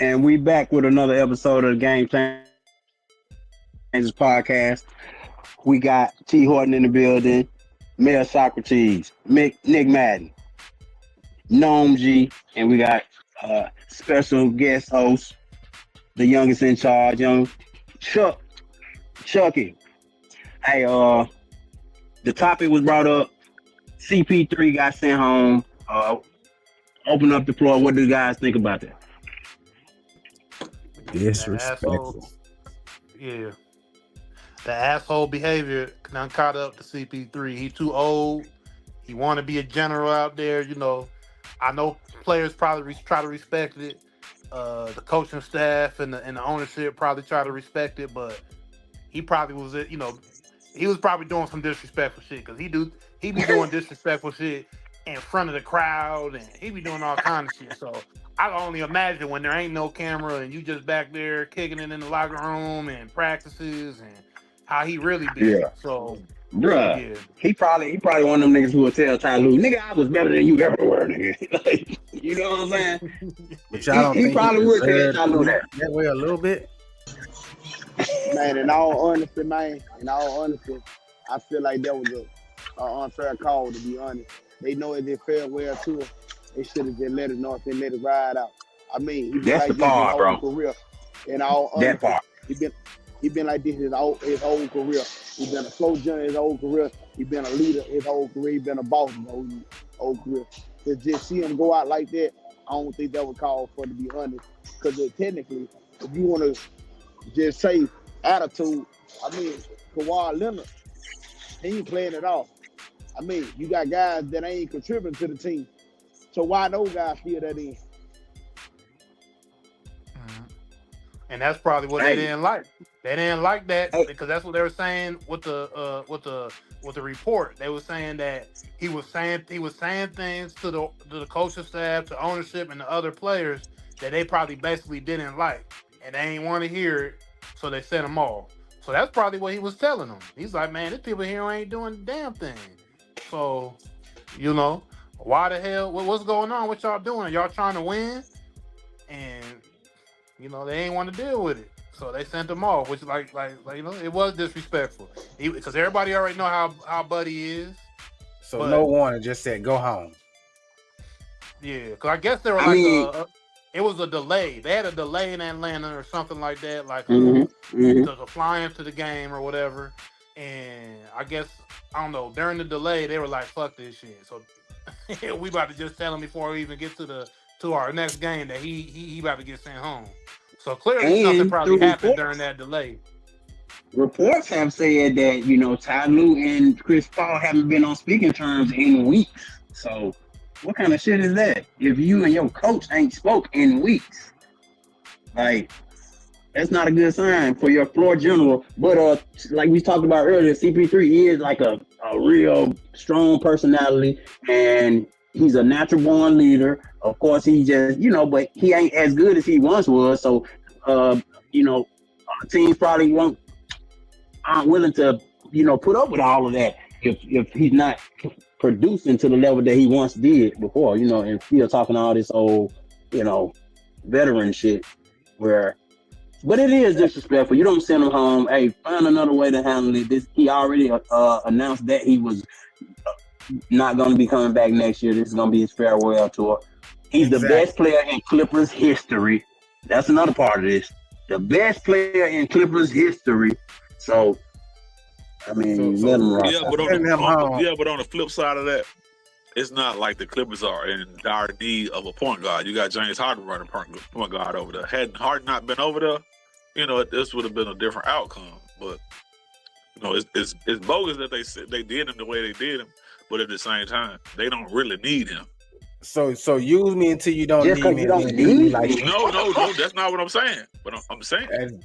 And we back with another episode of the Game Changers podcast. We got T. Horton in the building, Mayor Socrates, Nick Madden, Gnome G, and we got special guest host, the youngest in charge, young Chucky. Hey, the topic was brought up. CP3 got sent home. Open up the floor. What do you guys think about that? Disrespectful. Yeah. The asshole behavior done caught up to CP3. He too old. He want to be a general out there. You know, I know players probably try to respect it. The coaching staff and the ownership probably try to respect it, but he probably was, he was probably doing some disrespectful shit because he be doing disrespectful shit in front of the crowd, and he be doing all kind of shit. So I can only imagine when there ain't no camera and you just back there kicking it in the locker room and practices and how he really be. Yeah. So, bruh, yeah. he probably one of them niggas who will tell Ty Lue, nigga, I was better than you everywhere, nigga. Like, you know what I'm saying? But y'all don't he think probably would tell Ty Lue that way a little bit. Man, in all honesty, I feel like that was an unfair call, to be honest. They know it didn't fare well to him. They should have just let it know and let it ride out. I mean, he's that's like the part, bro. Career. In all honesty, that part. He been like this his whole career. He been a slow jumper his whole career. He been a leader his whole career. He been a boss his whole career. To just see him go out like that, I don't think that would call for, to be honest. Because technically, if you want to just say attitude, I mean, Kawhi Leonard, he ain't playing it off. I mean, you got guys that ain't contributing to the team. So why those guys feel that in? And that's probably what they didn't like. They didn't like that because that's what they were saying with the report. They were saying that he was saying things to the coaching staff, to ownership, and the other players that they probably basically didn't like, and they ain't want to hear it, so they sent him off. So that's probably what he was telling them. He's like, man, there's people here who ain't doing the damn thing. So, why the hell? What's going on? What y'all doing? Y'all trying to win? And they ain't want to deal with it, so they sent him off. Which, it was disrespectful. Because everybody already know how Buddy is. So no warning, just said go home. Yeah, because I guess there were it was a delay. They had a delay in Atlanta or something like that, the flying to the game or whatever. And I guess, I don't know, during the delay, they were like, fuck this shit. So we about to just tell him before we even get to our next game that he about to get sent home. So clearly something probably happened during that delay. Reports have said that, Ty Lue and Chris Paul haven't been on speaking terms in weeks. So what kind of shit is that? If you and your coach ain't spoke in weeks, that's not a good sign for your floor general. But like we talked about earlier, CP3 is like a real strong personality, and he's a natural born leader. Of course, he just, but he ain't as good as he once was. So, teams probably aren't willing to, put up with all of that if he's not producing to the level that he once did before, and still talking all this old, veteran shit but it is disrespectful. You don't send him home. Hey, find another way to handle it. He already announced that he was not going to be coming back next year. This is going to be his farewell tour. He's the best player in Clippers history. That's another part of this. The best player in Clippers history. So, I mean, let him rock. But on the flip side of that, it's not like the Clippers are in dire need of a point guard. You got James Harden running point guard over there. Had Harden not been over there, this would have been a different outcome. But No, it's bogus that they did him the way they did him, but at the same time, they don't really need him. So use me until you don't Just need because me. you don't And then use me need like me. No, that's not what I'm saying. But I'm saying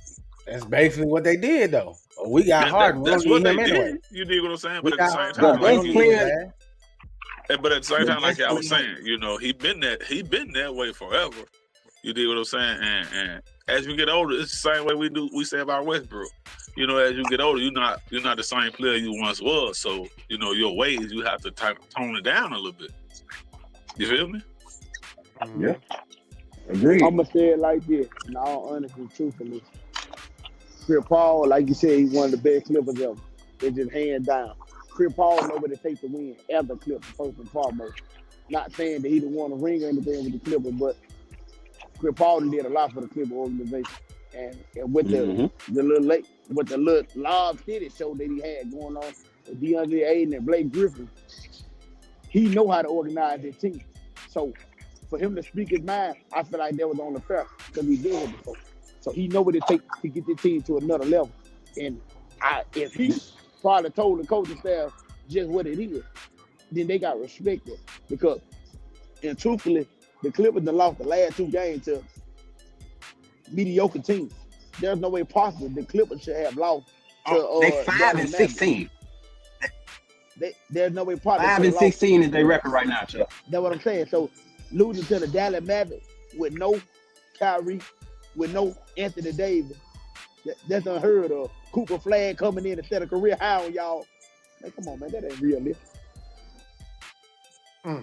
that's basically what they did though. We got Harden. We that's don't what need they him anyway. did. You dig what I'm saying? We But at the got same Harden. time, The We like don't best need his player. ass. but at the same The time, like best I was player. saying, you know, he been that way forever. You dig what I'm saying? And as you get older, it's the same way we say about Westbrook. You know, as you get older, you're not the same player you once was. So, you know, your ways, you have to tone it down a little bit. You feel me? Yeah. Agreed. I'm gonna say it like this, in all honesty and truthfulness. Chris Paul, like you said, he's one of the best Clippers ever. It's just hands down. Chris Paul know what it takes to win as a Clipper, first and foremost. Not saying that he didn't want to ring or anything with the Clippers, but Chris Paul did a lot for the Clipper organization. And with the little Lob City show that he had going on with DeAndre Ayton and Blake Griffin, he know how to organize his team. So for him to speak his mind, I feel like that was only fair because he did it before. So he know what it takes to get the team to another level. And if he probably told the coaching staff just what it is, then they got respected. Because, and truthfully, the Clippers done lost the last 2 games to mediocre teams. There's no way possible the Clippers should have lost to They 5-16. There's no way possible. 5-16 is their record right now, Chuck. That's what I'm saying. So losing to the Dallas Mavericks with no Kyrie, with no Anthony Davis, that's unheard of. Cooper Flag coming in and set a career high on y'all. Man, come on, man, that ain't realistic.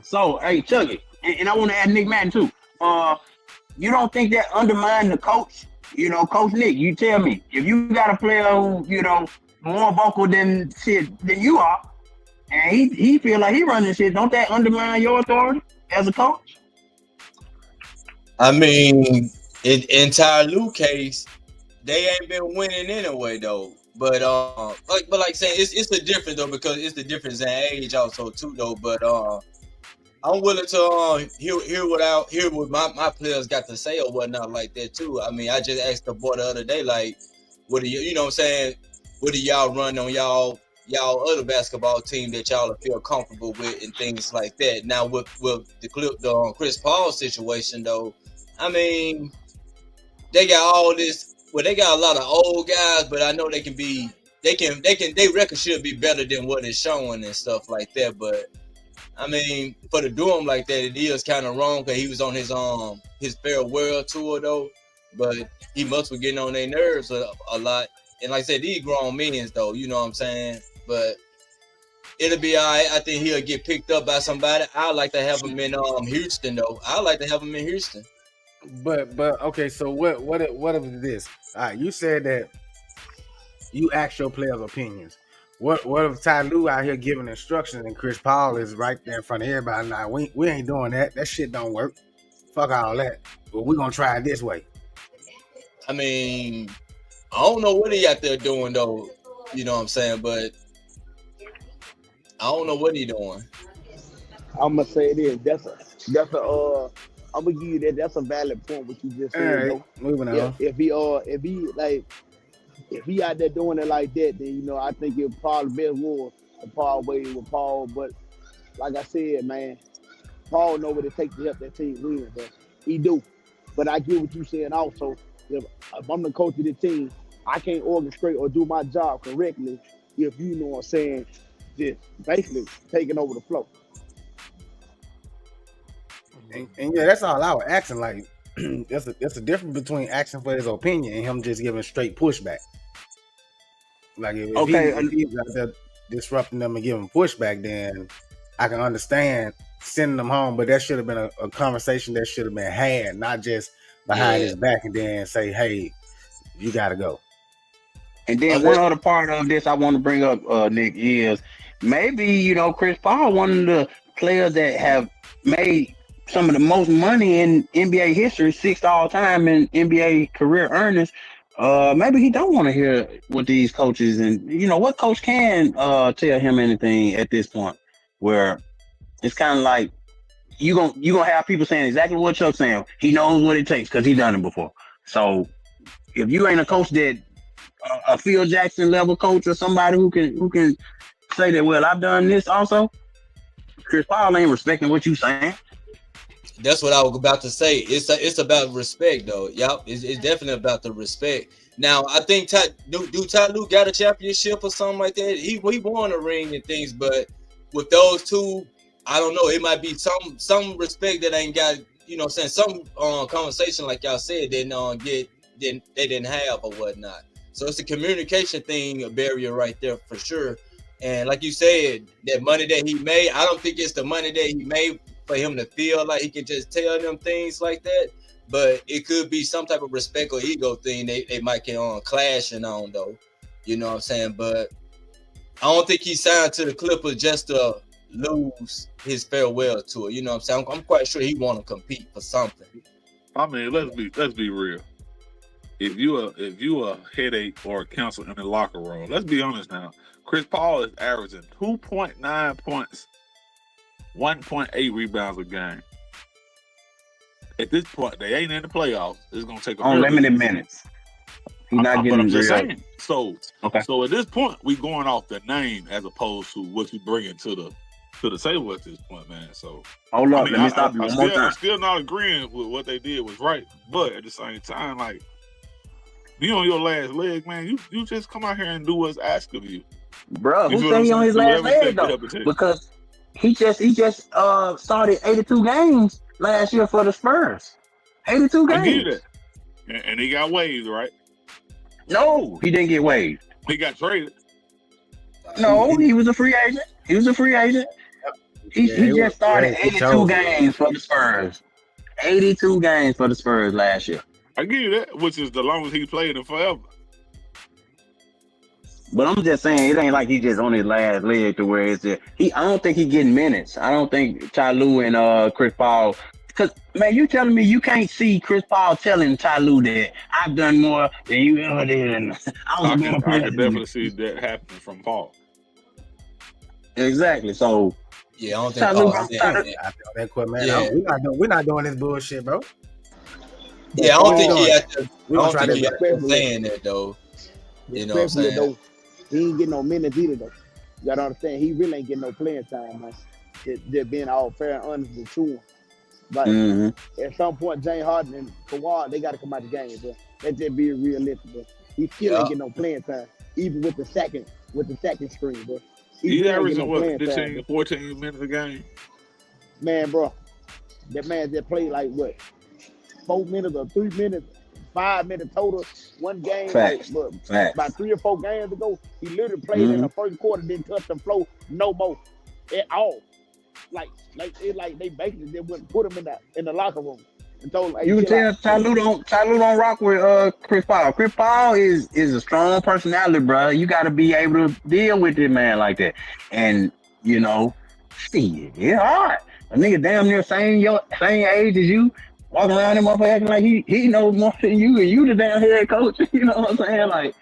So, hey, Chuggy, and I want to add Nick Madden too. You don't think that undermine the coach? You know, Coach Nick, you tell me, if you got a player who, you know, more vocal than you are, and he feel like he running shit, don't that undermine your authority as a coach? I mean, in Ty Lue case, they ain't been winning anyway though. But like saying, it's the difference though, because it's the difference in age also too though. But I'm willing to hear what my players got to say or whatnot like that too. I mean, I just asked the boy the other day, like, what do you know what I'm saying? What do y'all run on y'all other basketball team that y'all feel comfortable with and things like that? Now with the Chris Paul situation though, I mean, they got all this. Well, they got a lot of old guys, but I know they their record should be better than what it's showing and stuff like that. But I mean, for to do him like that, it is kind of wrong because he was on his farewell tour though. But he must be getting on their nerves a lot. And like I said, these grown men though, you know what I'm saying? But it'll be all right. I think he'll get picked up by somebody. I'd like to have him in Houston though. I'd like to have him in Houston. But okay, so what if this? All right, you said that you ask your players' opinions. What if Ty Lue out here giving instructions and Chris Paul is right there in front of everybody? Nah, we ain't doing that. That shit don't work. Fuck all that. But we're gonna try it this way. I mean, I don't know what he out there doing though. You know what I'm saying? But I don't know what he doing. I'm gonna say this. I'm gonna give you that. That's a valid point. What you just said. All right, moving on. If he out there doing it like that, then I think it probably best war to part ways with Paul. But like I said, man, Paul know what it takes to help that team win. But he do. But I get what you saying also. If I'm the coach of the team, I can't orchestrate or do my job correctly if you know what I'm saying, just basically taking over the flow. And yeah, that's all I was asking. Like, that's a difference between asking for his opinion and him just giving straight pushback. Like if he's out there disrupting them and giving pushback, then I can understand sending them home. But that should have been a conversation that should have been had, not just behind his back and then say, "Hey, you got to go." And then one other part of this I want to bring up, Nick, is maybe Chris Paul, one of the players that have made some of the most money in NBA history, 6th all time in NBA career earnings. Maybe he don't want to hear what these coaches and what coach can tell him anything at this point, where it's kind of like you gonna have people saying exactly what Chuck's saying. He knows what it takes because he done it before. So if you ain't a coach that a Phil Jackson level coach or somebody who can say that. Well, I've done this also. Chris Paul ain't respecting what you saying. That's what I was about to say. It's about respect, though. Yep, it's definitely about the respect. Now, I think Ty Lue got a championship or something like that. He won a ring and things, but with those two, I don't know. It might be some respect that ain't got. You know, what I'm saying some conversation like y'all said they didn't have or whatnot. So it's a communication thing, a barrier right there for sure. And like you said, that money that he made, I don't think it's the money that he made for him to feel like he can just tell them things like that. But it could be some type of respect or ego thing they might get on clashing on though. You know what I'm saying? But I don't think he signed to the Clippers just to lose his farewell tour. You know what I'm saying? I'm quite sure he want to compete for something. I mean, let's be real. If you a headache or a counselor in the locker room, let's be honest now. Chris Paul is averaging 2.9 points, 1.8 rebounds a game. At this point, they ain't in the playoffs. It's gonna take on limited minutes. He's not getting. But I'm just real. saying. So at this point, we going off the name as opposed to what you bringing to the table at this point, man. So hold up, let me stop you one more time. I'm still not agreeing with what they did was right, but at the same time, like you on your last leg, man. You just come out here and do what's asked of you. Bro, who say he on his last leg though? Because he just started 82 games last year for the Spurs. 82 games. I give you that. And he got waived, right? No, he didn't get waived. He got traded. No, he was a free agent. He just started 82 games for the Spurs. 82 games for the Spurs last year. I give you that, which is the longest he played in forever. But I'm just saying, it ain't like he just on his last leg to where it's just, I don't think he getting minutes. I don't think Ty Lue and Chris Paul, because man, you telling me you can't see Chris Paul telling Ty Lue that I've done more than you ever did, and I can definitely see that happening from Paul. Exactly. So yeah, I don't think Paul that quit, man. Yeah. We're not doing this bullshit, bro. Yeah, I don't think he had to. I don't think he had to saying that though. You know what I'm saying? Though, he ain't getting no minutes either though. You gotta understand, he really ain't getting no playing time, man. They're being all fair and honest with you. But at some point, James Harden and Kawhi, they gotta come out the game, bro. Let's just be realistic, bro. He still ain't getting no playing time, even with the second string, bro. He's averaging what, 15, 14 minutes a game? Man, bro, that man just played like what, 4 minutes or 3 minutes, 5 minutes total, one game. Facts. About 3 or 4 games ago, he literally played in the first quarter, didn't touch the floor no more at all. Like they basically just wouldn't put him in the locker room and told him, hey, you can tell Ty Lue don't rock with Chris Paul. Chris Paul is a strong personality, bro. You got to be able to deal with this man like that, and you know, it's hard. A nigga damn near same age as you, walking around him up acting like he knows more than you, and you the damn head coach. You know what I'm saying? Like,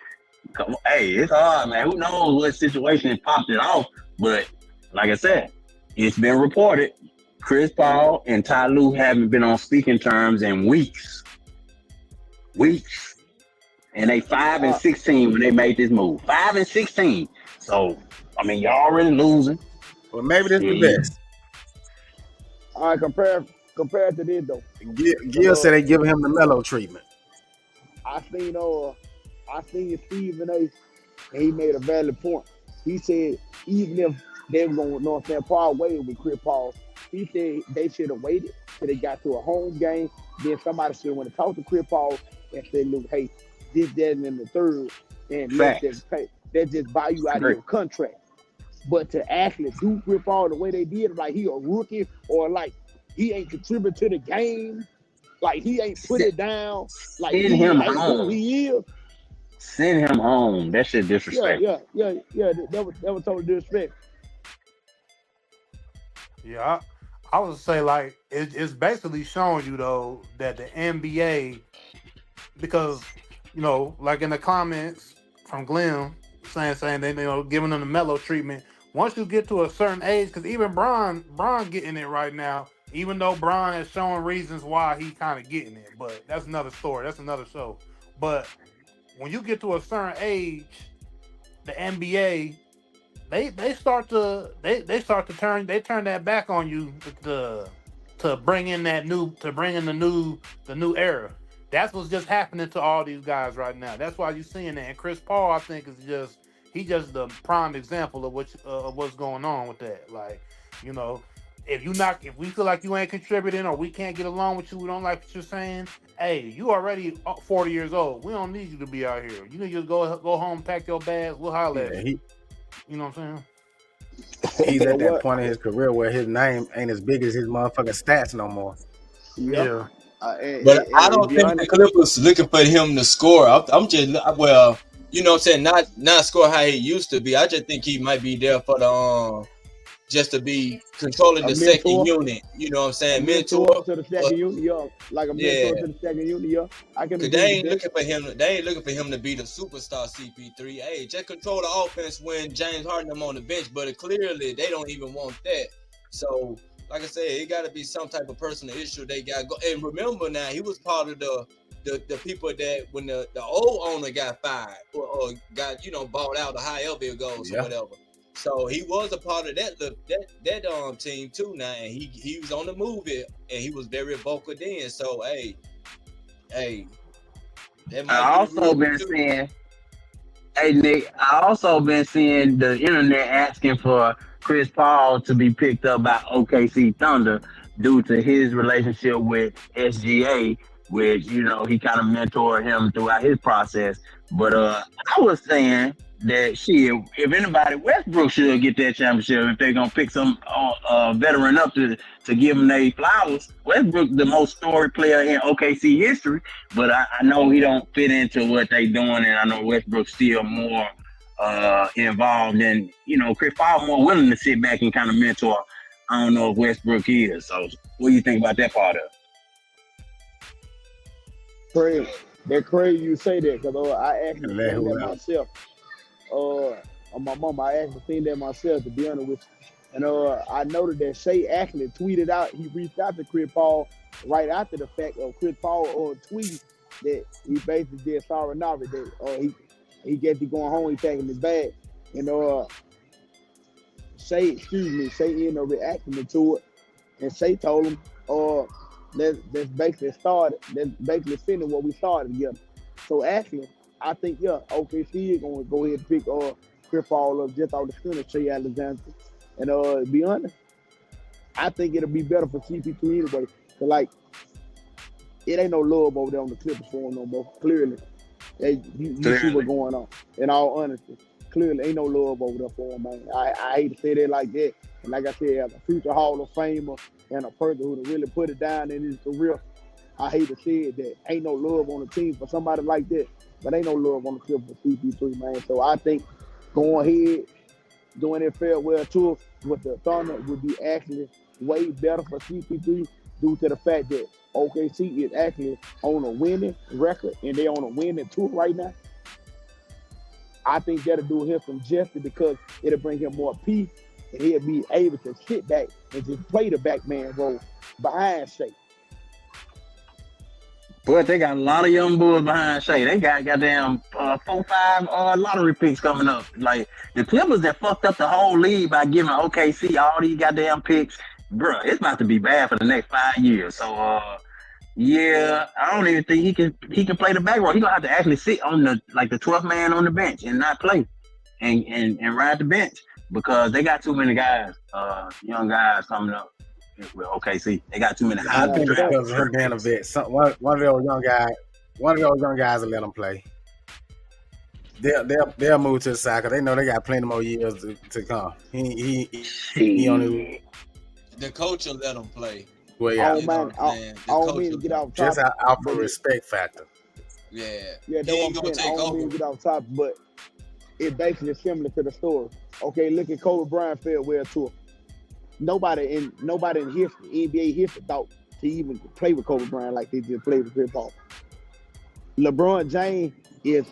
come on, hey, it's hard, man. Who knows what situation popped it off? But like I said, it's been reported Chris Paul and Ty Lue haven't been on speaking terms in weeks. And they 5-16 when they made this move. 5-16. So I mean, y'all already losing. Well, maybe this is the best. All right, compared to this though. Gil said they giving him the mellow treatment. I seen Stephen A. and he made a valid point. He said even if they were going to part ways with Chris Paul, he said they should have waited till they got to a home game. Then somebody should have went to talk to Chris Paul and said, look, hey, this, that, and the third, and let's just buy you out of your contract. But to actually do Chris Paul the way they did, like he a rookie or like he ain't contributing to the game, like he ain't put it down, like he ain't who he is. Send him home. That shit disrespectful. Yeah. That was total disrespect. Yeah, I would say like it's basically showing you though that the NBA, because you know, like in the comments from Glenn saying they giving them the mellow treatment. Once you get to a certain age, because even Bron getting it right now, even though Bron is showing reasons why he kind of getting it, but that's another story. That's another show. But when you get to a certain age, the NBA they start to turn that back on you to bring in the new era. That's what's just happening to all these guys right now. That's why you're seeing that. And Chris Paul, I think, is just the prime example of what's going on with that. Like, you know, if we feel like you ain't contributing or we can't get along with you, we don't like what you're saying. Hey, you already 40 years old. We don't need you to be out here. You need to just go home, pack your bags. We'll holler at you. You know what I'm saying? He's at that point in his career where his name ain't as big as his motherfucking stats no more. Yeah. But I don't think the Clippers looking for him to score. I'm just, well, you know what I'm saying, not score how he used to be. I just think he might be there for the just to be controlling the second unit. You know what I'm saying? Mentor to the second unit, yeah. Like a mentor to the second unit, yeah. I can. They ain't looking for him. They ain't looking for him to be the superstar CP3. Hey, just control the offense when James Harden them on the bench. But clearly they don't even want that. So, like I said, it got to be some type of personal issue they got go. And remember now, he was part of the people that when the old owner got fired or got bought out, or however it goes or whatever. So he was a part of that team too now, and he was on the move and he was very vocal then. So hey, that might I also been seeing. Hey Nick, I also been seeing the internet asking for Chris Paul to be picked up by OKC Thunder due to his relationship with SGA, which he kind of mentored him throughout his process. But I was saying that if anybody, Westbrook should get that championship if they're gonna pick some veteran up to give them their flowers. Westbrook, the most storied player in OKC history, but I know he don't fit into what they doing, and I know Westbrook's still more involved, and Chris Paul more willing to sit back and kind of mentor. I don't know if Westbrook is. So, what do you think about that part of it? Crazy. That's crazy you say that, because I actually seen that myself. On my mom, I actually seen that myself, to be honest with you. And I noted that Shea actually tweeted out, he reached out to Chris Paul right after the fact of Chris Paul tweeting that he basically did sorry that he gets to going home, he packing his bag. And Shea ended up reacting to it, and Shea told him, let's basically start it. Let's basically finish what we started together. So actually, I think OKC is going to go ahead and pick Chris Paul up just off the screen of Shea Alexander. And to be honest, I think it'll be better for CP3 anyway. Cause like, it ain't no love over there on the Clippers for him no more. Clearly, you see what's going on. In all honesty, clearly ain't no love over there for him, man. I hate to say that like that. And like I said, as a future Hall of Famer and a person who really put it down in his career, I hate to say it, that ain't no love on the team for somebody like that. But ain't no love on the Clippers for CP3, man. So I think going ahead, doing that farewell tour with the Thunder would be actually way better for CP3 due to the fact that OKC is actually on a winning record and they're on a winning tour right now. I think that'll do him some justice because it'll bring him more peace and he'll be able to sit back and just play the back man role behind Shea. But they got a lot of young boys behind Shea. They got goddamn 4-5 lottery picks coming up. Like the Clippers that fucked up the whole league by giving OKC all these goddamn picks, bro. It's about to be bad for the next 5 years. So I don't even think he can play the back row. He gonna have to actually sit on the 12th man on the bench and not play and ride the bench because they got too many guys, young guys coming up. With OKC, they got too many. I think it's because of him being a vet. One of those young guys will let him play. They'll move to the side because they know they got plenty more years to come. He only the coach will let him play. Well, yeah, I don't mean to get off top. Just out for respect factor. Yeah, that's what I'm saying. I don't mean to get off top, but it's basically similar to the story. Okay, look at Kobe Bryant farewell tour. Nobody in history, NBA history, thought to even play with Kobe Bryant like they just played with Chris Paul. LeBron James is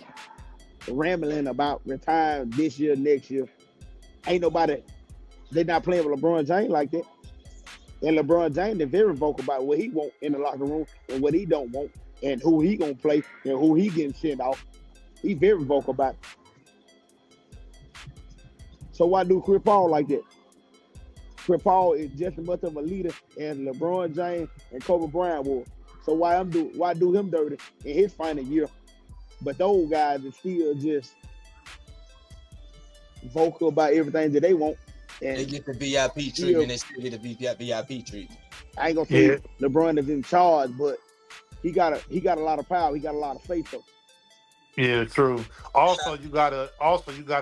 rambling about retiring this year, next year. Ain't nobody, they not playing with LeBron James like that. And LeBron James is very vocal about what he want in the locker room and what he don't want and who he gonna play and who he getting sent off. He's very vocal about it. So why do Chris Paul like that? Chris Paul is just as much of a leader as LeBron James and Kobe Bryant was. So why do him dirty in his final year? But those guys are still just vocal about everything that they want. And they get the VIP treatment. They still get the VIP treatment. I ain't gonna say LeBron is in charge, but he got a lot of power. He got a lot of faith though. Yeah, true. Also, you gotta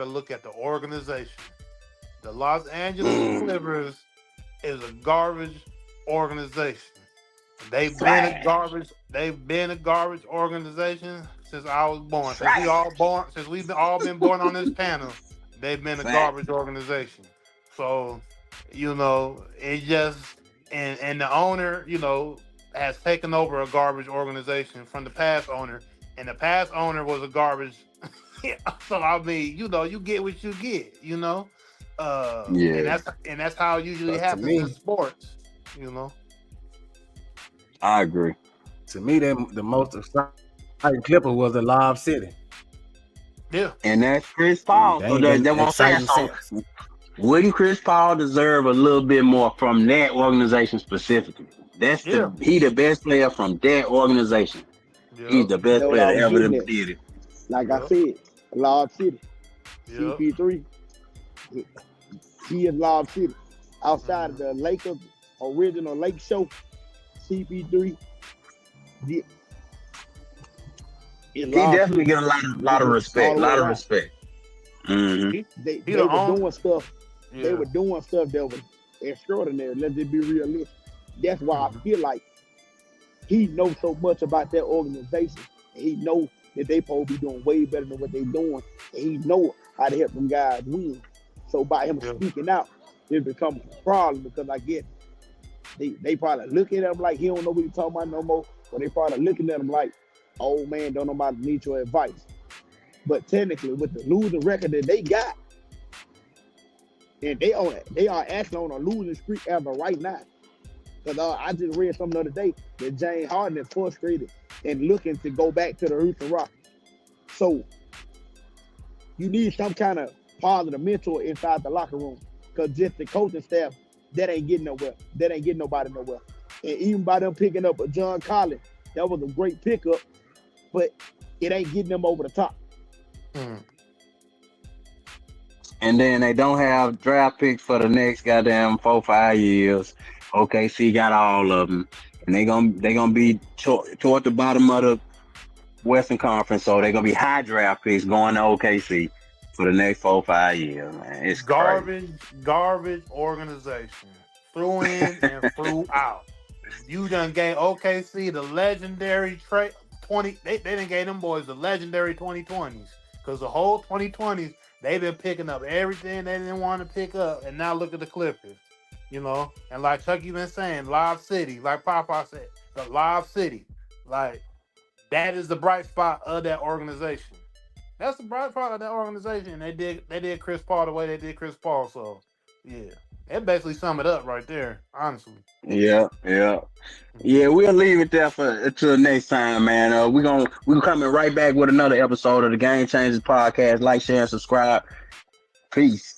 look at the organization. The Los Angeles Clippers is a garbage organization. They've been a garbage organization since I was born. Since we've all been born on this panel, they've been a garbage organization. So, it just and the owner, has taken over a garbage organization from the past owner, and the past owner was a garbage. So I mean, you get what you get, and that's how it usually happens in sports, I agree. To me, the most exciting Clipper was the Lob City. Yeah, and that's Chris Paul. So that won't say so. Wouldn't Chris Paul deserve a little bit more from that organization specifically? That's he the best player from that organization. Yep. He's the best player that ever did it. Like I said, Lob City, CP3, he is Lob City. Outside of the Lakers original Lake Show, CP3, he definitely get a lot of respect. A lot of respect. Mm-hmm. They were doing stuff. Yeah. They were doing stuff that was extraordinary. Let's just be realistic. That's why I feel like he knows so much about that organization. And he knows that they supposed to be doing way better than what they're doing. And he knows how to help them guys win. So by him speaking out, it becomes a problem because I guess they probably looking at him like he don't know what he's talking about no more. Or they probably looking at him like, oh man, don't nobody need your advice. But technically, with the losing record that they got, and they are actually on a losing streak as of right now. Because I just read something the other day that James Harden is frustrated and looking to go back to the Houston Rockets. So you need some kind of positive mentor inside the locker room. Because just the coaching staff, that ain't getting nowhere. That ain't getting nobody nowhere. And even by them picking up a John Collins, that was a great pickup, but it ain't getting them over the top. And then they don't have draft picks for the next goddamn 4-5 years. OKC got all of them, and they gonna be toward the bottom of the Western Conference, so they're gonna be high draft picks going to OKC for the next 4-5 years. Man, it's garbage organization, through in and through out. You done gave OKC the legendary trade 20. They done gave them boys the legendary 2020s because the whole 2020s they've been picking up everything they didn't want to pick up, and now look at the Clippers. And like Chucky been saying, Lob City, like Papa said, the Lob City, like that is the bright spot of that organization. That's the bright spot of that organization. And they did Chris Paul the way they did Chris Paul. So yeah, that basically sum it up right there, honestly. Yeah. We'll leave it there until next time, man. We're coming right back with another episode of the Game Changers Podcast. Like, share, and subscribe. Peace.